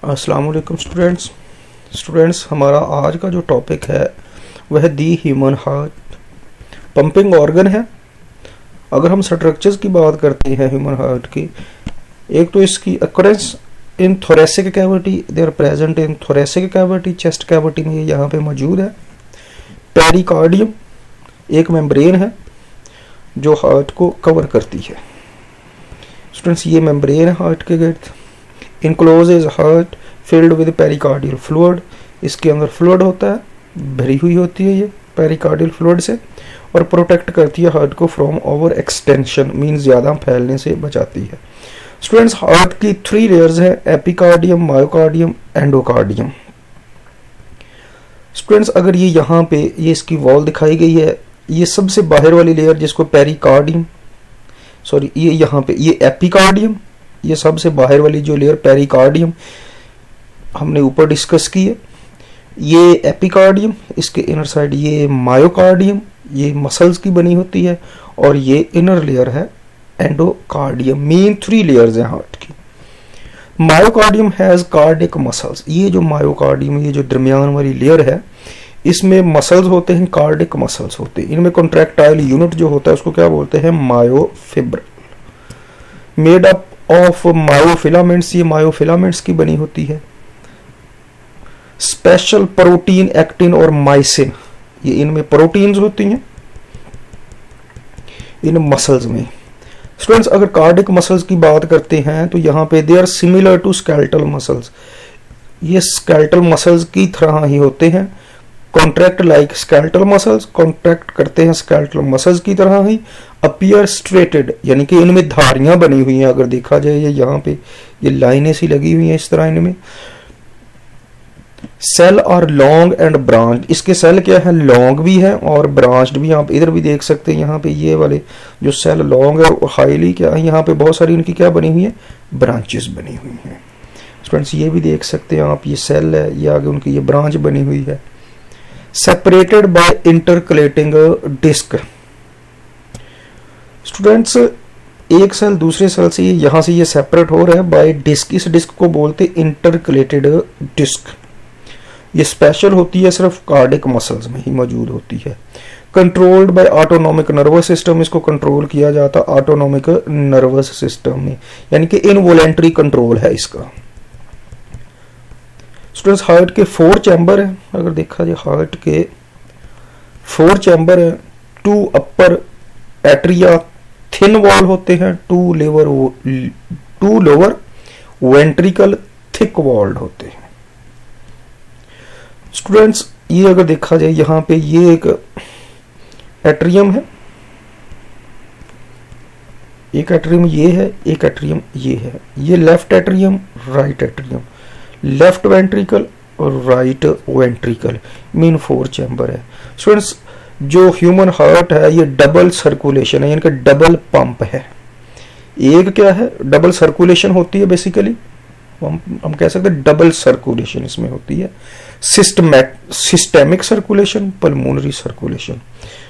अस्सलाम वालेकुम स्टूडेंट्स हमारा आज का जो टॉपिक है वह दी ह्यूमन हार्ट पंपिंग ऑर्गन है। अगर हम स्ट्रक्चर्स की बात करते हैं ह्यूमन हार्ट की, एक तो इसकी occurrence in thoracic cavity, they are present in thoracic cavity, chest cavity में ये यहाँ पे मौजूद है। पेरिकार्डियम एक मेम्ब्रेन है जो हार्ट को कवर करती है। स्टूडेंट्स ये मेम्ब्रेन है हार्ट के गिर्द। Encloses heart filled with pericardial fluid, इसके अंदर फ्लूइड होता है, भरी हुई होती है ये पेरिकार्डियल फ्लूइड से, और प्रोटेक्ट करती है हार्ट को फ्रॉम ओवर एक्सटेंशन, मीन्स ज़्यादा फैलने से बचाती है। स्टूडेंट्स हार्ट की 3 लेयर्स है, एपिकार्डियम, मायोकार्डियम, एंडोकार्डियम। स्टूडेंट्स अगर ये यहाँ पे ये इसकी वॉल दिखाई गई है, ये सबसे बाहर वाली लेयर जिसको पेरिकार्डियम, सॉरी ये यहाँ पे ये एपिकार्डियम, ये सबसे बाहर वाली जो लेयर पेरिकार्डियम हमने ऊपर डिस्कस की है, ये एपिकार्डियम, इसके इनर साइड ये मायोकार्डियम, ये मसल्स की बनी होती है, और ये इनर लेयर है एंडोकार्डियम। मेन 3 लेयर्स हैं हार्ट की। मायोकार्डियम हैज कार्डिक मसल्स, ये जो मायोकार्डियम ये जो दरमियान वाली लेयर है इसमें मसल्स होते हैं, कार्डिक मसल्स होते हैं। इनमें कॉन्ट्रैक्टाइल यूनिट जो होता है उसको क्या बोलते हैं, myofibril, made up of myofilaments, ये मायोफिलामेंट्स की बनी होती है। स्पेशल प्रोटीन एक्टिन और माइसिन, ये इनमें प्रोटीन्स होती हैं इन मसल्स में। स्टूडेंट्स अगर कार्डिक मसल्स की बात करते हैं तो यहाँ पे they are similar to skeletal muscles, ये स्केलेटल मसल्स की तरह ही होते हैं। Contract like skeletal muscles, contract करते हैं स्केलेटल मसल्स की तरह ही। अपीयर स्ट्रेटेड, यानी कि इनमें धारियां बनी हुई हैं, अगर देखा जाए ये यहाँ पे ये लाइनें सी लगी हुई हैं इस तरह इनमें। Cell are long and branch, इसके सेल क्या है, लॉन्ग भी है और ब्रांच्ड भी। आप इधर भी देख सकते हैं यहाँ पे ये वाले जो सेल लॉन्ग है और हाईली क्या है, यहाँ पे बहुत सारी इनकी क्या बनी हुई है, ब्रांचेस बनी हुई हैं। स्टूडेंट्स ये भी देख सकते हैं आप, ये सेल है, ये आगे उनकी ये ब्रांच बनी हुई है। Separated by intercalating disc. Students एक सेल दूसरे सेल से यहां से ये सेपरेट हो रहा है बाय डिस्क, इस डिस्क को बोलते इंटरकलेटेड डिस्क। ये स्पेशल होती है, सिर्फ कार्डिक मसल्स में ही मौजूद होती है। Controlled by autonomic nervous system, इसको कंट्रोल किया जाता ऑटोनॉमिक नर्वस सिस्टम में, यानी कि इनवॉलेंटरी कंट्रोल है इसका। स्टूडेंट्स हार्ट के 4 चैम्बर है, अगर देखा जाए हार्ट के 4 चैम्बर है। 2 अपर एट्रिया थिन वॉल होते हैं, 2 लोअर वेंट्रिकल थिक वॉल्ड होते हैं। स्टूडेंट्स ये अगर देखा जाए यहाँ पे ये एक एट्रियम है, एक एट्रियम ये है, एक एट्रियम ये है। ये left atrium, right atrium, left ventricle और राइट वेंट्रिकल, मीन 4 चैम्बर है। स्टूडेंट्स जो ह्यूमन हार्ट है ये डबल सर्कुलेशन है, यानी कि डबल पंप है। एक क्या है, डबल सर्कुलेशन होती है, बेसिकली हम कह सकते हैं डबल सर्कुलेशन इसमें होती है। Systemic circulation, pulmonary circulation.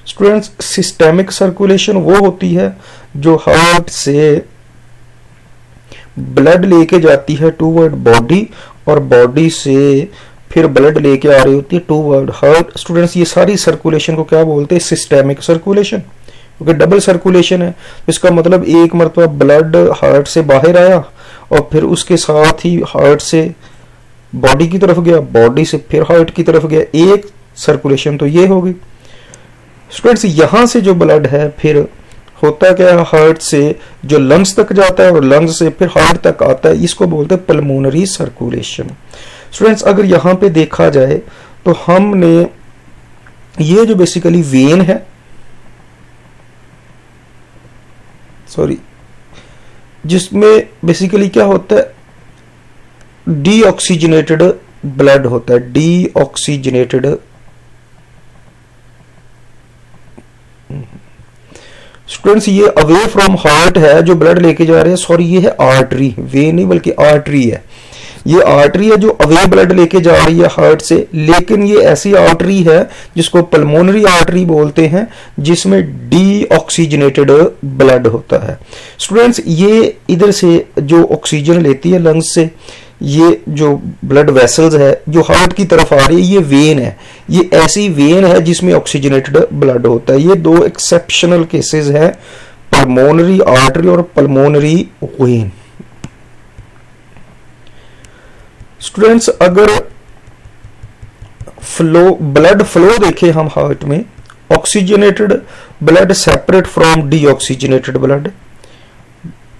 Students systemic circulation वो होती है जो हार्ट से ब्लड लेके जाती है टूवर्ड बॉडी, और बॉडी से फिर ब्लड लेके आ रही होती है टूवर्ड हार्ट। स्टूडेंट्स ये सारी सर्कुलेशन को क्या बोलते हैं, सिस्टेमिक सर्कुलेशन, क्योंकि डबल सर्कुलेशन है। इसका मतलब एक मरतबा ब्लड हार्ट से बाहर आया और फिर उसके साथ ही हार्ट से बॉडी की तरफ गया, बॉडी से फिर हार्ट की तरफ गया, एक सर्कुलेशन तो ये होगी। स्टूडेंट्स यहां से जो ब्लड है फिर होता क्या है, हार्ट से जो लंग्स तक जाता है और लंग्स से फिर हार्ट तक आता है, इसको बोलते हैं पल्मोनरी सर्कुलेशन। स्टूडेंट्स अगर यहाँ पे देखा जाए तो हमने ये जो बेसिकली वेन है, सॉरी, जिसमें बेसिकली क्या होता है, डीऑक्सीजनेटेड ब्लड होता है, डीऑक्सीजनेटेड। स्टूडेंट्स ये अवे फ्रॉम हार्ट है जो ब्लड लेके जा रहे हैं, सॉरी ये है आर्टरी, वे नहीं बल्कि आर्टरी है। ये आर्टरी है जो अवे ब्लड लेके जा रही है हार्ट से, लेकिन ये ऐसी आर्टरी है जिसको पल्मोनरी आर्टरी बोलते हैं, जिसमें डीऑक्सीजनेटेड ब्लड होता है। स्टूडेंट्स ये इधर से जो ऑक्सीजन लेती है लंग्स से, ये जो ब्लड वेसल्स है जो हार्ट की तरफ आ रही है, ये वेन है, ये ऐसी वेन है जिसमें ऑक्सीजनेटेड ब्लड होता है। ये दो एक्सेप्शनल केसेस है, पल्मोनरी आर्टरी और पल्मोनरी वेन। स्टूडेंट्स, अगर फ्लो, ब्लड फ्लो देखें हम हार्ट में, oxygenated blood separate from deoxygenated blood.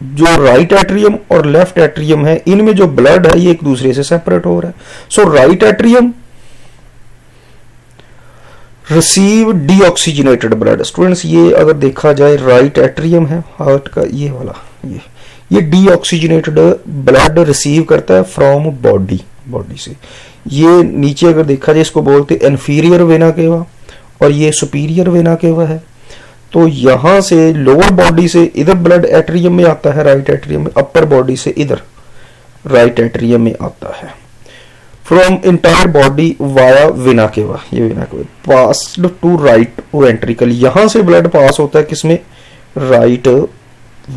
जो राइट एट्रियम और लेफ्ट एट्रियम है, इनमें जो ब्लड है ये एक दूसरे से सेपरेट हो रहा है। So right atrium receive deoxygenated blood. Students, ये अगर देखा जाए राइट एट्रियम है हार्ट का, ये वाला, ये डीऑक्सीजनेटेड ब्लड रिसीव करता है फ्रॉम बॉडी से। ये नीचे अगर देखा जाए इसको बोलते इंफीरियर वेना केवा और ये सुपीरियर वेना केवा है। तो यहां से लोअर बॉडी से इधर ब्लड एट्रियम में आता है, राइट एट्रियम में, अपर बॉडी से इधर राइट एट्रियम में आता है। From entire body via vena cava, ये vena cava passed to right ventricle. यहां से ब्लड पास होता है किसमें? राइट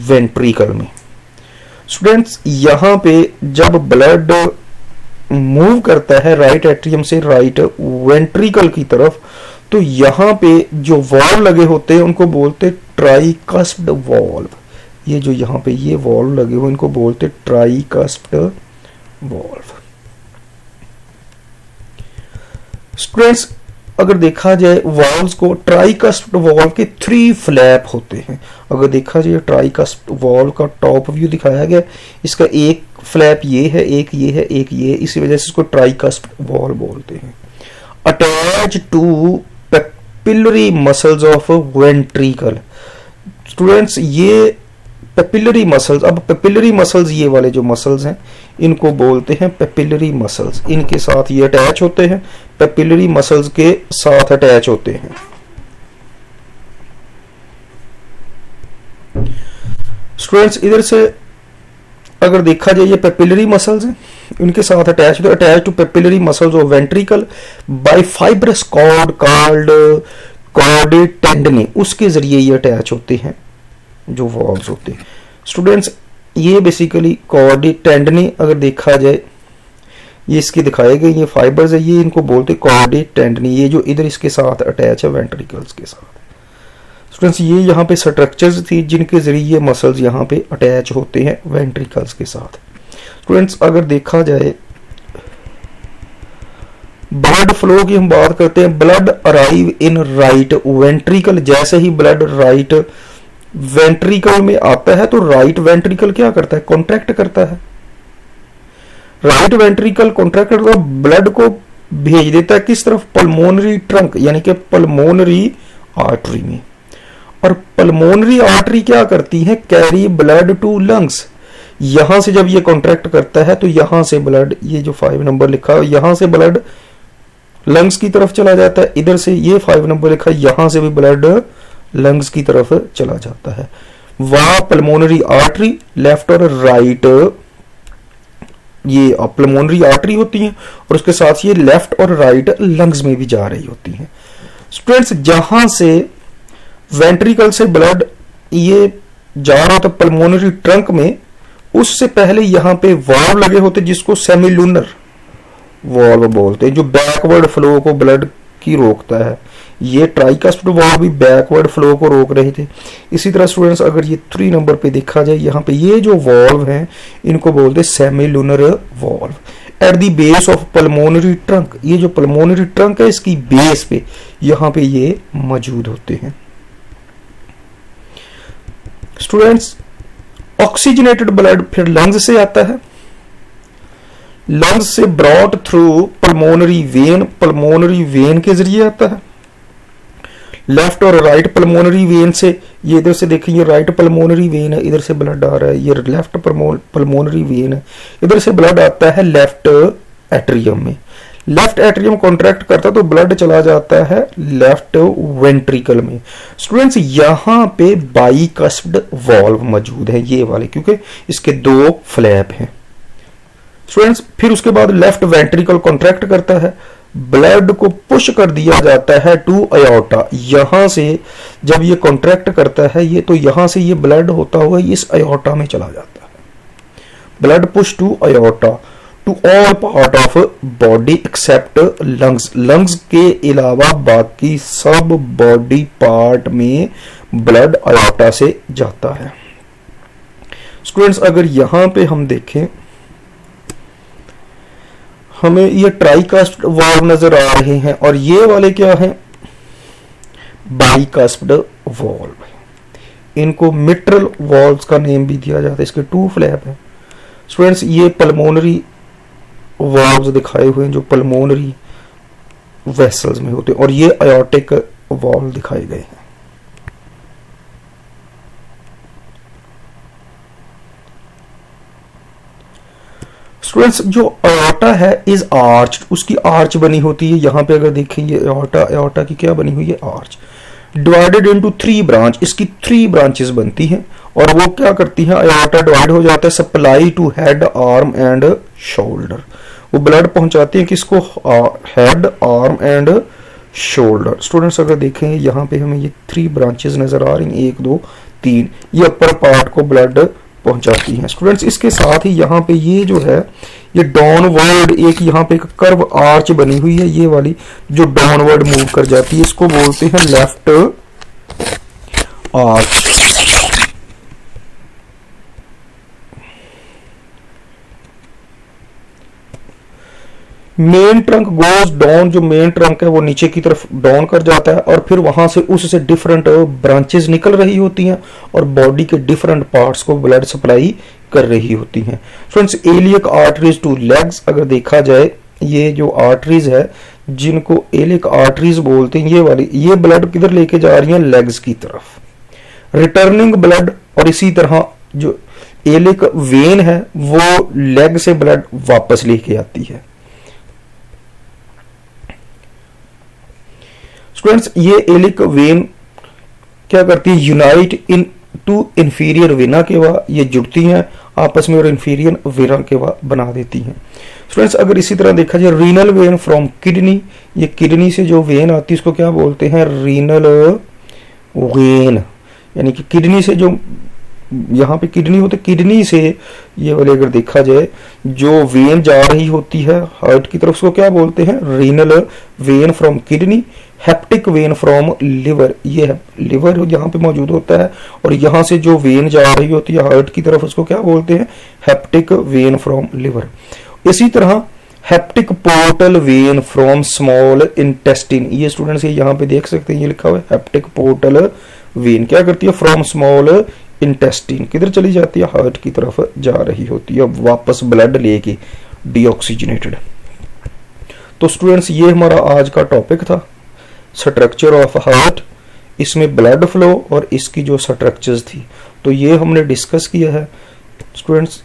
वेंट्रिकल में। स्टूडेंट्स, यहां पे जब ब्लड मूव करता है राइट एट्रियम से राइट वेंट्रिकल की तरफ, तो यहां पे जो वॉल्व लगे होते हैं उनको बोलते ट्राइकस्प्ड वॉल्व। ये जो यहां पे ये वॉल्व लगे हुए इनको बोलते ट्राइकस्प्ड वॉल्व। स्टूडेंट्स, अगर देखा जाए वॉल्व्स को, ट्राइकस्प्ड वॉल्व के 3 फ्लैप होते हैं। अगर देखा जाए ट्राइकस्प्ड वॉल्व का टॉप व्यू दिखाया गया, इसका एक फ्लैप ये है, एक ये है, एक ये, इसी वजह से इसको ट्राइकस्प्ड वॉल्व बोलते हैं। Attach to papillary muscles of ventricle. Students, ये पेपिलरी मसल्स, अब पेपिलरी मसल्स ये वाले जो मसल्स हैं इनको बोलते हैं पेपिलरी मसल्स। इनके साथ ये अटैच होते हैं, पेपिलरी मसल्स के साथ अटैच होते हैं। स्टूडेंट्स, इधर से अगर देखा जाए ये पेपिलरी मसल्स हैं, इनके साथ attach to papillary muscles of ventricle by fibrous cord called chordae tendineae, उसके जरिए ये अटैच होते हैं जो वॉल्व्स होते हैं। स्टूडेंट्स, ये बेसिकली कॉर्डे टेंडनी अगर देखा जाए, ये इसके दिखाए गए ये फाइबर्स है, ये इनको बोलते कॉर्डे टेंडनी, ये जो इधर इसके साथ अटैच है वेंट्रिकल्स के साथ। स्टूडेंट्स, ये यहाँ पे स्ट्रक्चर्स थी जिनके जरिए ये मसल्स यहाँ पे अटैच होते हैं वेंट्रिकल्स के साथ। स्टूडेंट्स, अगर देखा जाए ब्लड फ्लो की हम बात करते हैं, blood arrive in right ventricle. जैसे ही ब्लड राइट वेंट्रिकल में आता है तो राइट वेंट्रिकल क्या करता है? कॉन्ट्रैक्ट करता है। राइट वेंट्रिकल कॉन्ट्रैक्ट करता है, ब्लड को भेज देता है किस तरफ? पल्मोनरी ट्रंक यानी कि पल्मोनरी आर्टरी में। और पल्मोनरी आर्टरी क्या करती है? Carry blood to lungs. यहां से जब ये कॉन्ट्रैक्ट करता है तो यहां से ब्लड, ये जो 5 नंबर लिखा है, यहां से ब्लड लंग्स की तरफ चला जाता है। इधर से ये 5 नंबर लिखा है, यहां से भी ब्लड लंग्स की तरफ चला जाता है। वहां पल्मोनरी आर्टरी लेफ्ट और राइट, ये पल्मोनरी आर्टरी होती है और उसके साथ ये लेफ्ट और राइट लंग्स में भी जा रही होती है। स्टूडेंट्स, जहां से वेंट्रिकल से ब्लड ये जा रहा था पल्मोनरी ट्रंक में, उससे पहले यहां पे वाल्व लगे होते जिसको सेमिलूनर वाल्व बोलते हैं, जो बैकवर्ड फ्लो को ब्लड की रोकता है। ये ट्राइकस्प्ड वाल्व भी बैकवर्ड फ्लो को रोक रहे थे। इसी तरह स्टूडेंट्स, अगर ये 3 नंबर पे देखा जाए, यहाँ पे ये जो वाल्व हैं इनको बोलते हैं semilunar valve at the base of pulmonary trunk. ये जो पल्मोनरी ट्रंक है इसकी बेस पे यहाँ पे ये मौजूद होते हैं। स्टूडेंट्स, ऑक्सीजनेटेड ब्लड फिर लंग्स से आता है, लंग्स से brought through pulmonary vein, pulmonary vein के जरिए आता है। लेफ्ट और राइट पल्मोनरी वेन से, ये इधर से देखिए ये राइट पल्मोनरी वेन है, इधर से ब्लड आ रहा है, ये लेफ्ट पल्मोनरी वेन है, इधर से ब्लड आता है लेफ्ट एट्रियम में। लेफ्ट एट्रियम कॉन्ट्रैक्ट करता है तो ब्लड चला जाता है लेफ्ट वेंट्रिकल में। स्टूडेंट्स, यहां पे बाइकस्प्ड वॉल्व मौजूद है, ये वाले, क्योंकि इसके 2 फ्लैप हैं। स्टूडेंट्स, फिर उसके बाद लेफ्ट वेंट्रिकल कॉन्ट्रैक्ट करता है, ब्लड को पुश कर दिया जाता है टू अयोर्टा। यहां से जब ये कॉन्ट्रैक्ट करता है ये, तो यहां से ये ब्लड होता हुआ इस अयोर्टा में चला जाता है। Blood push to aorta to all part of body except lungs, lungs के अलावा बाकी सब बॉडी पार्ट में ब्लड अयोर्टा से जाता है। स्टूडेंट्स अगर यहां पे हम देखें, हमें ये ट्राइकास्पिड वाल्व नजर आ रहे हैं और ये वाले क्या हैं, बाइकास्पिड वाल्व। इनको मिट्रल वाल्व्स का नेम भी दिया जाता है, इसके 2 फ्लैप हैं। स्टूडेंट्स ये पल्मोनरी वाल्व्स दिखाए हुए हैं जो पल्मोनरी वेसल्स में होते हैं, और ये अयोर्टिक वाल्व दिखाए गए हैं। स्टूडेंट्स जो अयोर्टा है इज आर्च, उसकी आर्च बनी होती है। यहां पे अगर देखें ये अयोर्टा, अयोर्टा की क्या बनी हुई है, आर्च। डिवाइडेड इनटू 3 ब्रांच, इसकी 3 ब्रांचेस बनती हैं और वो क्या करती है, अयोर्टा डिवाइड हो जाता है, supply to head, arm and shoulder. वो ब्लड पहुंचाती है किसको, head, arm and shoulder. Students अगर देखें यहाँ पे हमें ये 3 ब्रांचेस नजर आ रही हैं, 1 2 3, ये अपर पार्ट को ब्लड पहुंचाती हैं। स्टूडेंट्स इसके साथ ही यहाँ पे ये जो है ये डाउनवर्ड एक यहाँ पे एक कर्व आर्च बनी हुई है, ये वाली जो डाउनवर्ड मूव कर जाती है, इसको बोलते हैं left arch. Main trunk goes down, जो मेन ट्रंक है वो नीचे की तरफ डाउन कर जाता है और फिर वहां से उससे डिफरेंट ब्रांचेस निकल रही होती हैं और बॉडी के डिफरेंट पार्ट्स को ब्लड सप्लाई कर रही होती हैं। Friends iliac arteries two legs, अगर देखा जाए ये जो आर्टरीज है जिनको एलियक आर्टरीज बोलते हैं, ये वाली, ये ब्लड किधर लेके जा रही है, लेग्स की तरफ रिटर्निंग ब्लड। और इसी तरह जो एलियक वेन है वो लेग से ब्लड वापस लेके आती है। स्टूडेंट्स ये एलिक वेन क्या करती है, unite into inferior vena cava, ये जुड़ती हैं आपस में और इंफीरियर वेना केवा बना देती हैं। स्टूडेंट्स अगर इसी तरह देखा जाए रीनल वेन फ्रॉम किडनी, ये किडनी से जो वेन आती है इसको क्या बोलते हैं, रीनल वेन। यानी कि किडनी से जो यहाँ पे किडनी होती है, किडनी से ये वाले अगर देखा जाए जो वेन जा रही होती है हार्ट की तरफ, उसको क्या बोलते हैं, renal vein from kidney. Hepatic when from liver, ये लिवर यहाँ पे मौजूद होता है और यहाँ से जो वेन जा रही होती है हार्ट की तरफ उसको क्या बोलते हैं, हेप्टिक वेन फ्रॉम लिवर। इसी तरह hepatic portal vein from small intestine, ये स्टूडेंट्स यहाँ पे देख सकते हैं, ये लिखा हुआ है हेप्टिक पोर्टल वेन क्या करती है, फ्रॉम स्मॉल इंटेस्टिन किधर चली जाती है, हार्ट की तरफ जा रही होती है वापस ब्लड लेके डीऑक्सीजनेटेड। तो स्टूडेंट्स ये हमारा आज का टॉपिक था, स्ट्रक्चर ऑफ हार्ट, इसमें ब्लड फ्लो और इसकी जो स्ट्रक्चर्स थी तो ये हमने डिस्कस किया है। स्टूडेंट्स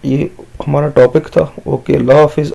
ये हमारा टॉपिक था। ओके, अल्लाह हाफिज।